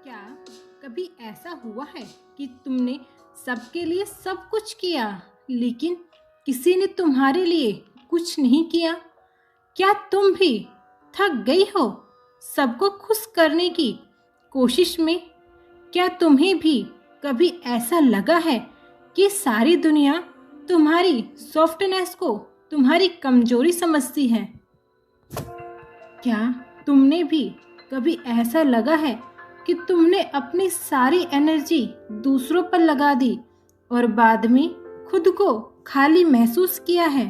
क्या कभी ऐसा हुआ है कि तुमने सबके लिए सब कुछ किया लेकिन किसी ने तुम्हारे लिए कुछ नहीं किया? क्या तुम भी थक गई हो सबको खुश करने की कोशिश में? क्या तुम्हें भी कभी ऐसा लगा है कि सारी दुनिया तुम्हारी सॉफ्टनेस को तुम्हारी कमजोरी समझती है? क्या तुमने भी कभी ऐसा लगा है कि तुमने अपनी सारी एनर्जी दूसरों पर लगा दी और बाद में खुद को खाली महसूस किया है?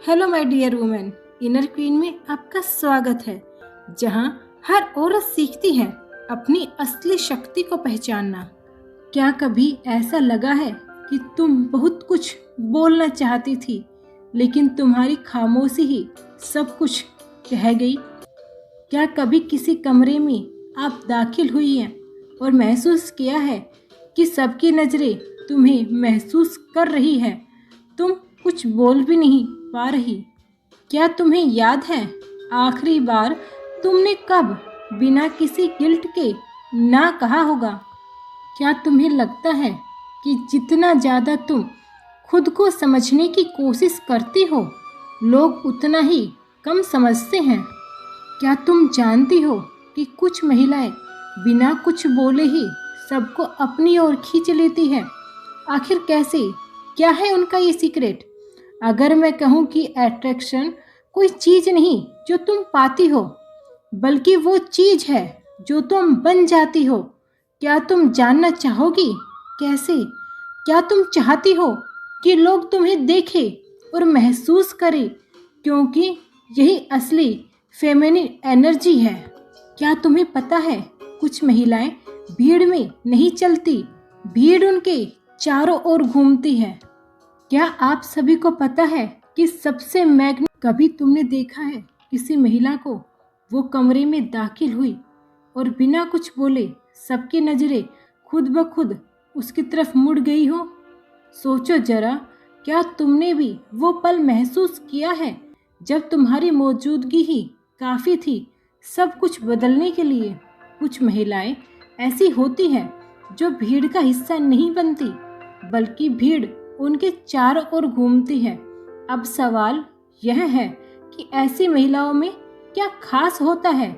Hello my dear women, inner queen में आपका स्वागत है, जहां हर औरत सीखती है अपनी असली शक्ति को पहचानना। क्या कभी ऐसा लगा है कि तुम बहुत कुछ बोलना चाहती थी लेकिन तुम्हारी खामोशी ही सब कुछ कह गई? क्या कभी किसी कमरे में आप दाखिल हुई हैं और महसूस किया है कि सबकी नज़रें तुम्हें महसूस कर रही है, तुम कुछ बोल भी नहीं पा रही? क्या तुम्हें याद है आखिरी बार तुमने कब बिना किसी गिल्ट के ना कहा होगा? क्या तुम्हें लगता है कि जितना ज़्यादा तुम खुद को समझने की कोशिश करती हो, लोग उतना ही कम समझते हैं? क्या तुम जानती हो कि कुछ महिलाएं बिना कुछ बोले ही सबको अपनी ओर खींच लेती है? आखिर कैसे? क्या है उनका ये सीक्रेट? अगर मैं कहूँ कि अट्रैक्शन कोई चीज़ नहीं जो तुम पाती हो, बल्कि वो चीज़ है जो तुम बन जाती हो, क्या तुम जानना चाहोगी कैसे? क्या तुम चाहती हो कि लोग तुम्हें देखें और महसूस करें, क्योंकि यही असली फेमिनिन एनर्जी है? क्या तुम्हें पता है कुछ महिलाएं भीड़ में नहीं चलती, भीड़ उनके चारों ओर घूमती है। क्या आप सभी को पता है कि सबसे मैग्नेट कभी तुमने देखा है किसी महिला को वो कमरे में दाखिल हुई और बिना कुछ बोले सबकी नज़रें खुद ब खुद उसकी तरफ मुड़ गई हो? सोचो जरा, क्या तुमने भी वो पल महसूस किया है जब तुम्हारी मौजूदगी ही काफ़ी थी सब कुछ बदलने के लिए? कुछ महिलाएं ऐसी होती हैं जो भीड़ का हिस्सा नहीं बनती, बल्कि भीड़ उनके चारों ओर घूमती है। अब सवाल यह है कि ऐसी महिलाओं में क्या खास होता है?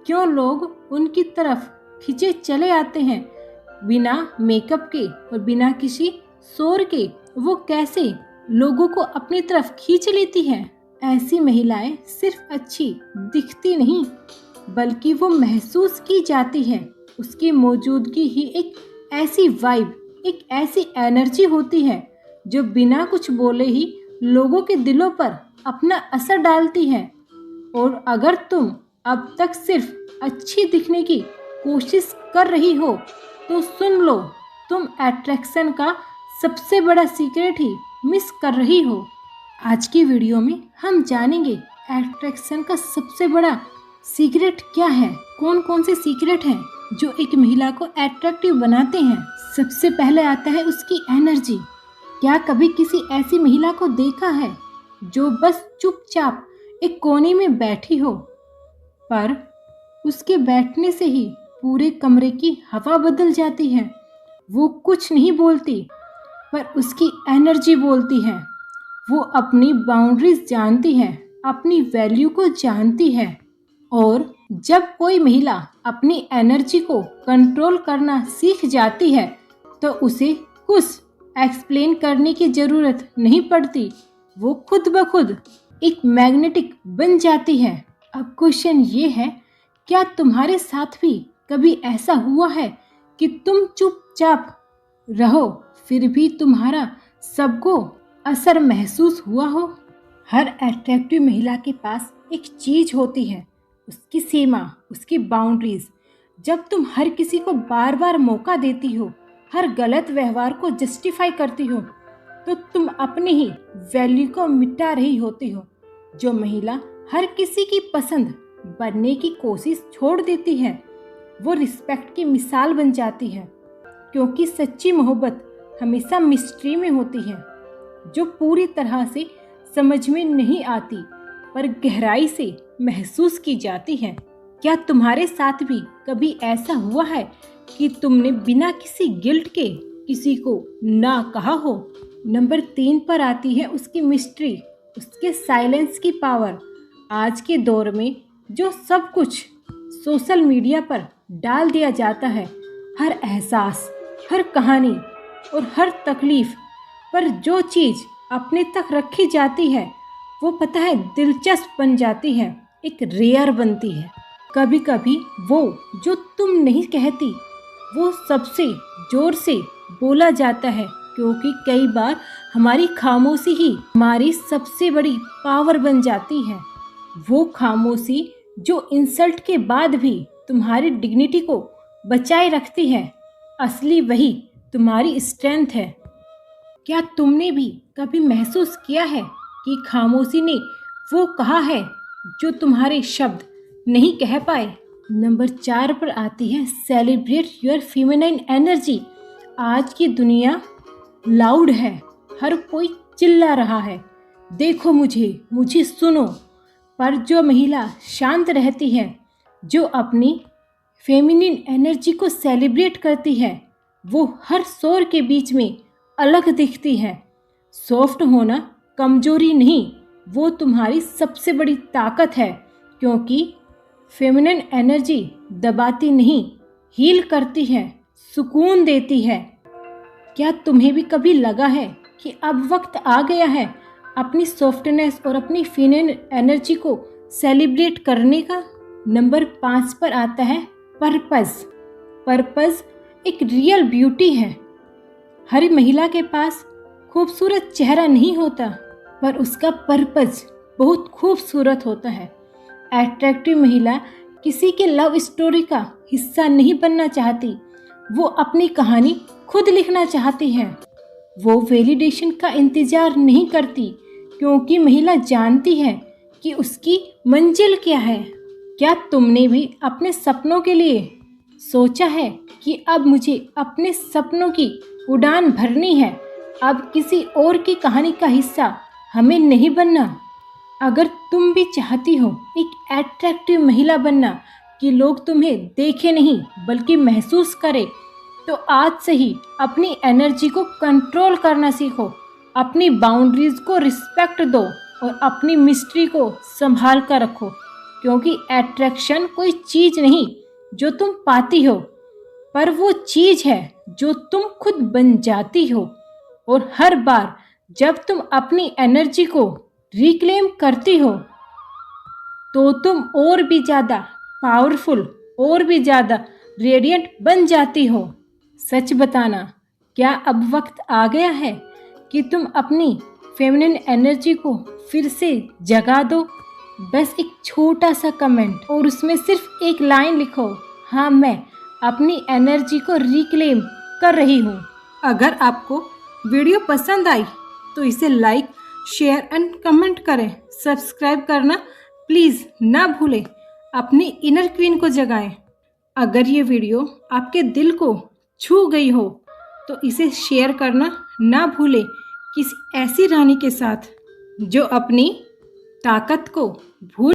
क्यों लोग उनकी तरफ खींचे चले आते हैं? बिना मेकअप के और बिना किसी शोर के वो कैसे लोगों को अपनी तरफ खींच लेती है? ऐसी महिलाएं सिर्फ अच्छी दिखती नहीं, बल्कि वो महसूस की जाती है। उसकी मौजूदगी ही एक ऐसी वाइब, एक ऐसी एनर्जी होती है जो बिना कुछ बोले ही लोगों के दिलों पर अपना असर डालती है। और अगर तुम अब तक सिर्फ अच्छी दिखने की कोशिश कर रही हो, तो सुन लो, तुम अट्रैक्शन का सबसे बड़ा सीक्रेट ही मिस कर रही हो। आज की वीडियो में हम जानेंगे अट्रैक्शन का सबसे बड़ा सीक्रेट क्या है, कौन कौन से सीक्रेट हैं जो एक महिला को अट्रैक्टिव बनाते हैं। सबसे पहले आता है उसकी एनर्जी। क्या कभी किसी ऐसी महिला को देखा है जो बस चुपचाप एक कोने में बैठी हो, पर उसके बैठने से ही पूरे कमरे की हवा बदल जाती है? वो कुछ नहीं बोलती, पर उसकी एनर्जी बोलती है। वो अपनी बाउंड्रीज जानती है, अपनी वैल्यू को जानती है। और जब कोई महिला अपनी एनर्जी को कंट्रोल करना सीख जाती है, तो उसे कुछ एक्सप्लेन करने की ज़रूरत नहीं पड़ती। वो खुद ब खुद एक मैग्नेटिक बन जाती है। अब क्वेश्चन ये है, क्या तुम्हारे साथ भी कभी ऐसा हुआ है कि तुम चुपचाप रहो फिर भी तुम्हारा सबको असर महसूस हुआ हो? हर अट्रैक्टिव महिला के पास एक चीज़ होती है, उसकी सीमा, उसकी बाउंड्रीज। जब तुम हर किसी को बार बार मौका देती हो, हर गलत व्यवहार को जस्टिफाई करती हो, तो तुम अपनी ही वैल्यू को मिटा रही होती हो। जो महिला हर किसी की पसंद बनने की कोशिश छोड़ देती है, वो रिस्पेक्ट की मिसाल बन जाती है, क्योंकि सच्ची मोहब्बत हमेशा मिस्ट्री में होती है, जो पूरी तरह से समझ में नहीं आती पर गहराई से महसूस की जाती है। क्या तुम्हारे साथ भी कभी ऐसा हुआ है कि तुमने बिना किसी गिल्ट के किसी को ना कहा हो? नंबर 3 पर आती है उसकी मिस्ट्री, उसके साइलेंस की पावर। आज के दौर में जो सब कुछ सोशल मीडिया पर डाल दिया जाता है, हर एहसास, हर कहानी और हर तकलीफ, पर जो चीज़ अपने तक रखी जाती है वो पता है दिलचस्प बन जाती है, एक रेयर बनती है। कभी कभी वो जो तुम नहीं कहती वो सबसे ज़ोर से बोला जाता है, क्योंकि कई बार हमारी खामोशी ही हमारी सबसे बड़ी पावर बन जाती है। वो खामोशी जो इंसल्ट के बाद भी तुम्हारी डिग्निटी को बचाए रखती है, असली वही तुम्हारी स्ट्रेंथ है। क्या तुमने भी कभी महसूस किया है कि खामोशी ने वो कहा है जो तुम्हारे शब्द नहीं कह पाए? नंबर 4 पर आती है सेलिब्रेट योर फीमेनाइन एनर्जी। आज की दुनिया लाउड है, हर कोई चिल्ला रहा है, देखो मुझे, मुझे सुनो। पर जो महिला शांत रहती है, जो अपनी फेमिनिन एनर्जी को सेलिब्रेट करती है, वो हर शोर के बीच में अलग दिखती है। सॉफ्ट होना कमजोरी नहीं, वो तुम्हारी सबसे बड़ी ताकत है, क्योंकि फेमिनिन एनर्जी दबाती नहीं, हील करती है, सुकून देती है। क्या तुम्हें भी कभी लगा है कि अब वक्त आ गया है अपनी सॉफ्टनेस और अपनी फेमिनिन एनर्जी को सेलिब्रेट करने का? नंबर 5 पर आता है पर्पस। पर्पस एक रियल ब्यूटी है। हर महिला के पास खूबसूरत चेहरा नहीं होता, पर उसका पर्पस बहुत खूबसूरत होता है। अट्रैक्टिव महिला किसी के लव स्टोरी का हिस्सा नहीं बनना चाहती, वो अपनी कहानी खुद लिखना चाहती है। वो वैलिडेशन का इंतजार नहीं करती, क्योंकि महिला जानती है कि उसकी मंजिल क्या है। क्या तुमने भी अपने सपनों के लिए सोचा है कि अब मुझे अपने सपनों की उड़ान भरनी है, अब किसी और की कहानी का हिस्सा हमें नहीं बनना? अगर तुम भी चाहती हो एक अट्रैक्टिव महिला बनना कि लोग तुम्हें देखें नहीं बल्कि महसूस करें, तो आज से ही अपनी एनर्जी को कंट्रोल करना सीखो, अपनी बाउंड्रीज को रिस्पेक्ट दो और अपनी मिस्ट्री को संभाल कर रखो, क्योंकि अट्रैक्शन कोई चीज़ नहीं जो तुम पाती हो, पर वो चीज़ है जो तुम खुद बन जाती हो। और हर बार जब तुम अपनी एनर्जी को रिक्लेम करती हो, तो तुम और भी ज़्यादा पावरफुल और भी ज़्यादा रेडिएंट बन जाती हो। सच बताना, क्या अब वक्त आ गया है कि तुम अपनी फेमिनिन एनर्जी को फिर से जगा दो? बस एक छोटा सा कमेंट और उसमें सिर्फ एक लाइन लिखो, हाँ मैं अपनी एनर्जी को रिक्लेम कर रही हूँ। अगर आपको वीडियो पसंद आई तो इसे लाइक, शेयर एंड कमेंट करें। सब्सक्राइब करना प्लीज़ ना भूलें। अपनी इनर क्वीन को जगाएं। अगर ये वीडियो आपके दिल को छू गई हो तो इसे शेयर करना ना भूलें किसी ऐसी रानी के साथ जो अपनी ताकत को भूल